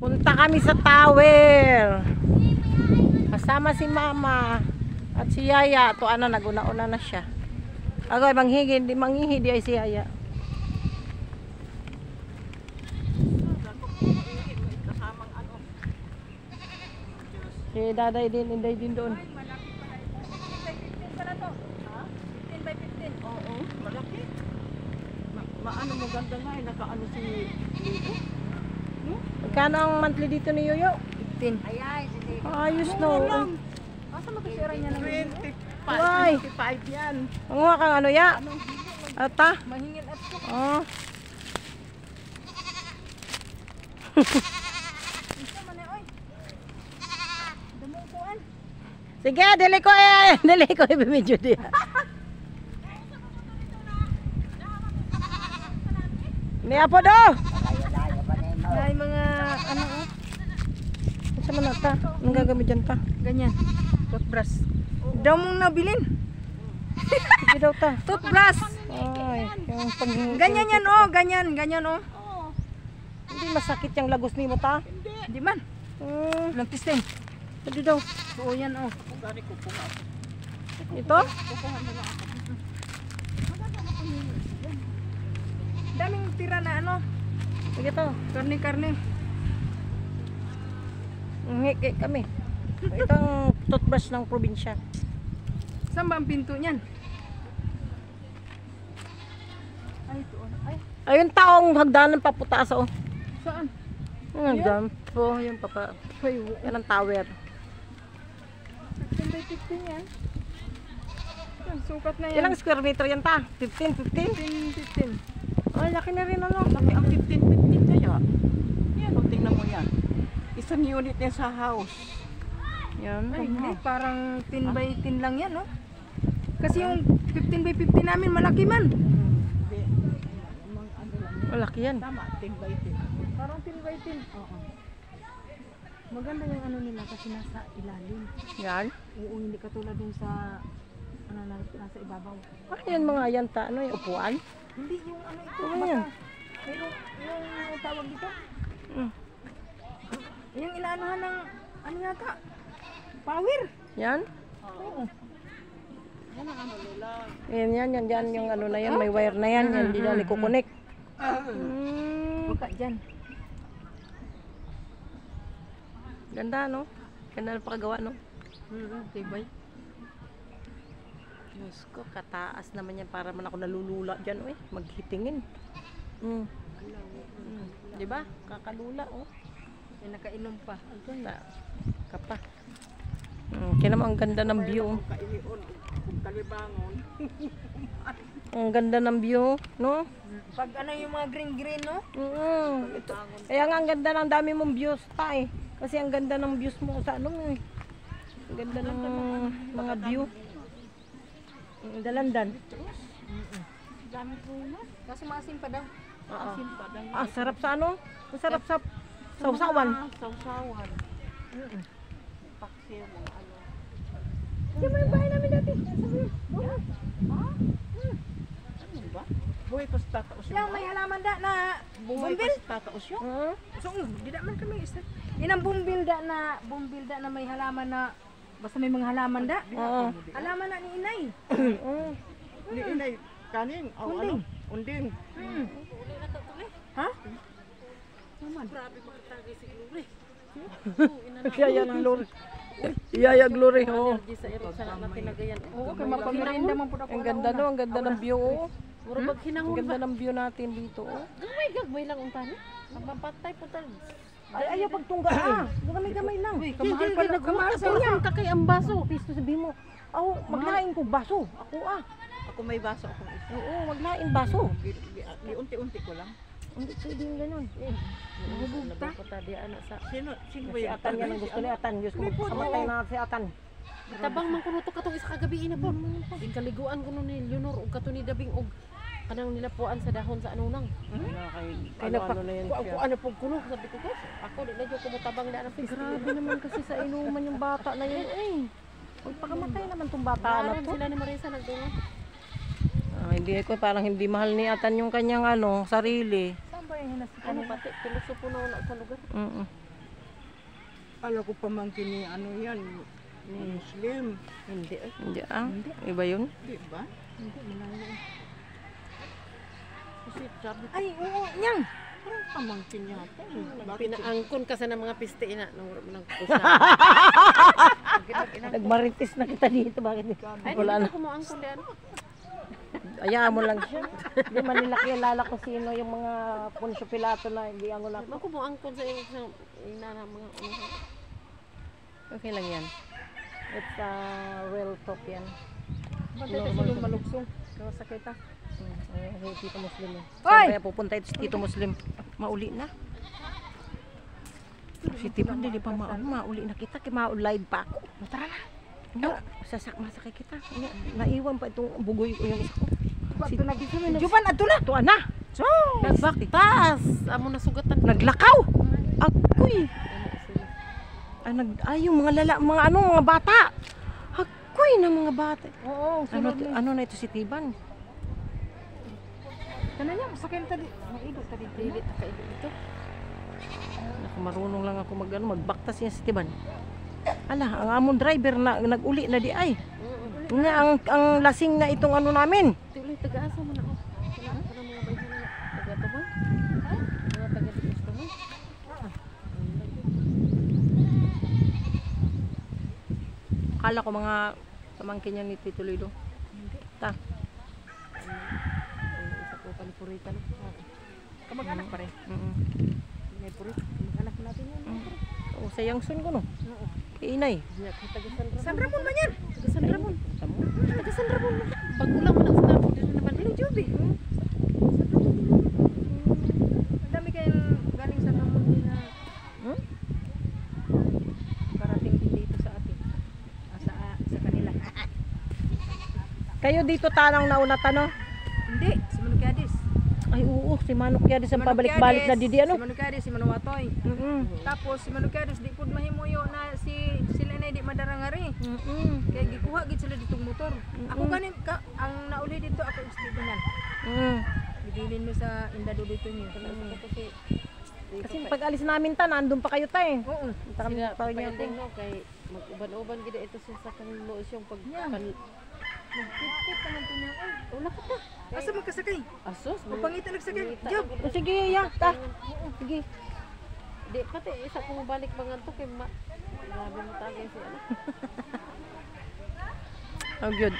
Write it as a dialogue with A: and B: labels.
A: Punta kami sa tower. Kasama si Mama at si Yaya. To ana naguna-una na siya. Agoy manghihi di ay si Yaya. Si Daday din, Inday din doon.
B: 15 pala to. Ha? 15 by 15.
C: Oo, malaki. Maano maganda nga eh, nakaano si Lito. No?
A: Magkano ang monthly dito ni Yoyo?
B: 15. Ayay, sige.
A: Ayos no.
B: Asa magkasira niya ng
C: 25,
A: Why?
C: 25 yan.
A: Manguha kang ano ya? Ata?
B: mahingin at ko.
A: Oh.
B: Isa man eh, oy. Dumukuan.
A: Sige, dili ko ibimidyo di. Ni apo do.
B: May mga ano oh.
A: Sa man ta? Anong gagamit diyan ta?
B: Ganyan. Toothbrush. Daw mong nabilin.
A: Sige daw ta.
B: Toothbrush.
A: Ay, yung
B: Ganyan yan oh, ganyan oh.
A: Hindi masakit yung lagos nimo ta?
B: Di man. Lang testing.
A: Hindi daw.
B: Oo yan oh.
C: Gani ko po nga.
A: Ito?
B: Daming tira na ano.
A: Sige to.
B: Karne.
A: Ngiki kami. Ito ang toothbrush ng probinsya.
B: Saan ba ang pinto niyan? Ay, ito oh. Ay,
A: Ayun taong hagdanan paputaas oh.
B: saan?
A: Yung hagdan. Oh, yung papa.
B: Ay,
A: Yan ang tower.
B: 15 by 15 yan. Yan, sukat na yan.
A: Ilang square meter yan ta? 15?
B: 15.
A: Ay, laki na rin ano.
C: Laki ang 15 kaya. Yan, o, tingnan mo yan. Isang unit yan sa house.
A: Yan.
B: Ay, hindi. Parang 10 by 10 lang yan, no? Kasi yung 15 by 15 namin, malaki man.
C: Hindi.
A: Malaki yan.
C: Tama, 10 by 10.
B: Parang 10 by 10.
C: Oo.
B: Maganda yung ano nila kasi nasa ilalim.
A: Yan.
B: Oo, hindi katulad dun sa ano nasa ibabaw.
A: Ano yan mga yan ta? Ano yung upuan?
B: Hindi yung ano ito.
A: Ano yan?
B: Yung tawag dito.
A: Mm.
B: Yung inaanuhan ng ano yata? Power.
A: Yan?
B: Oo.
C: Yan ang ano nila.
A: Yan yung ano na yan. May wire na yan. Yan, hindi na ikukonek.
B: Buka dyan.
A: Ganda no? Ganda na pakagawa no?
B: Tibay.
A: Diyos ko, kataas naman yan para man ako nalulula dyan eh. Maghitingin. Diba? Kakalula oh.
B: May nakainom pa.
A: Ganda. Kapa. Kaya naman ang ganda ng view. Oh.
C: Kailion, kung kalibangon.
A: Ang ganda ng view, no?
B: Pag ano yung mga green no?
A: Ito. Kaya nga ang ganda ng dami mong views ta eh. Kasi ang ganda ng views mo sa ano eh. Ang ganda ng mga view. Dalandan.
B: Dami po na. Kasi maasim pa daw.
C: Asin pa daw.
A: Ah, sarap sa ano? Masarap sa sausawan.
C: Sausawan. Paksiw mga ano.
B: Di ba yung bahay namin dati?
C: Ano ba? Buhay pa sa tataos yun.
B: Yung may halaman da na
C: Buhay pa
B: bumbil.
C: sa tataos yun.
B: So, di da man kami isa. Yan ang bumbil da na may halaman na basta may mga halaman da.
A: Oo.
B: Halaman na ni inay.
C: Hindi inay. Kanin. O ano? Unding.
B: Ha?
A: Yaya ng glory. Yaya glory. Oo.
B: Oo, kay mapamirinda man pud ako.
A: Ang ganda no, ang ganda ng view. Oh.
D: Mura pag hinangon
A: Ang ganda ng view natin dito. Oh.
D: gagmay lang ang tani. Mapapatay po tal.
A: Ay, ayaw pagtungga ah. Gamay-gamay lang.
B: Kamahal pa na kamahal sa
D: Tulong ka kay ang baso.
A: Pisto sabihin mo. Oh, maglain ko baso. Ako ah.
C: Ako may baso akong isa.
A: Oo, maglain baso.
C: Unti-unti ko lang.
A: Hindi pwede yung ganun.
B: Bubugta.
C: Sino ba
A: Si
C: yun?
A: Atan yan ang gusto ni Atan. Diyos ko, kamatay na si Atan.
D: Tabang man kuno to katong isa kagabi ina po. Din kaliguan kuno ni Leonor ug kato ni Dabing og kanang nilapuan sa dahon sa anunang.
A: Ano na yan siya.
D: Ano pug kuno sabi ko ko. Ako di na jud ko motabang na ang
A: Grabe naman kasi sa inuman yung bata na yun. Eh, magpakamatay naman tong bata na
D: Alam
A: to.
D: sila ni Marisa nagtungo.
A: Hindi ko parang hindi mahal ni Atan yung kanyang ano, sarili.
B: Saan ba yung hinasik?
D: Ano pati pilosopo na sa lugar.
C: Alam ko pamangkin ni ano yan, ni Muslim.
D: Hindi ay.
A: Hindi ah. Iba yun.
C: Di ba?
D: Hindi malayo. Kasi sabi
B: Ay, oo, nyang.
C: Parang pamangkin yata. Bakit?
D: pinaangkon ka sa ng mga piste ina nang nang kusa.
A: Nagmarites na kita dito. Bakit?
D: Ay,
A: Wala na.
D: ko mo angkon di ano.
A: Ayaan mo lang siya. Hindi man nila kilala kung sino yung mga Poncio Pilato na hindi ang ulap.
D: Ako mo angkon sa isang ina na mga ano.
A: Okay lang yan. It's real talk yan.
B: Bakit kasi yung malugsong? Kawa sa kita.
A: Hey, Tito Muslim eh.
B: Hoy!
A: Saan kaya pupunta ito si Tito Muslim? Mauli na. Si Tito, hindi pa mauli na kita. Maulide pa ako. Tara na. No, masakay kita. Naiwan pa itong bugoy ko yung isa ko. Si
B: Jupan, ato na.
A: Tuan na. So,
D: Nagbaktas. Amo nasugatan.
A: naglakaw. Ako'y. Ay, yung mga mga bata. Ako'y na mga bata.
B: Oo,
A: Ano na ito si Tiban?
B: Kana niya, sakay tadi. Maigo tadi.
D: Dili ta kayo ito.
A: Naku, marunong lang ako magbaktas niya si Tiban. Ala, ang among driver na nag-uli na di ay. Nga ang lasing na itong ano namin.
D: Tuloy taga-asa mo na ako. Kana mga bayhan na taga-tuman. Mga taga-tuman.
A: Akala ko mga pamangkin niya ni Tito Lido. Ta.
D: Isa ko panipuritan.
B: Kamag-anak pa rin.
D: May purit.
B: Kamag-anak natin yan.
A: O sa Yangsun ko no. Inay.
D: Diya kita taga
B: San Ramon ba yan?
D: Taga San Ramon. Taga San Ramon. Pagulang mo na sa San dito naman.
B: Hello, Joby. Ang dami kayong galing San Ramon din na parating din dito sa atin. Sa kanila.
A: Kayo dito tanang nauna tano.
B: Hindi, si Manukiadis.
A: Ay oo, si Manok Yadis ang pabalik-balik na didi ano.
B: Si Manukiadis, si Manuwatoy. Tapos si Manukiadis, di po mahimuyo na sila na di madarangari. Kaya gikuha gid sila ditong motor. Ako ganin ang nauli dito ako istidinan. Bidilin mo sa Indado dito niyo.
A: Kasi pag alis namin ta, nandun pa kayo ta eh.
B: Oo.
A: Kami
D: Sila
A: tayo niya
D: paending no kay mag-uban-uban gid ito sa kanilo yung pag
B: Nagtiptip ka ng tunya. Ay, wala ka ta. Asa magkasakay?
D: asos.
B: Pangita nagsakay. Job.
A: O sige, ya, ta. Sige.
D: Di pati isa ko mabalik bangan to kay grabe mo tagay si ano.
A: Oh, good.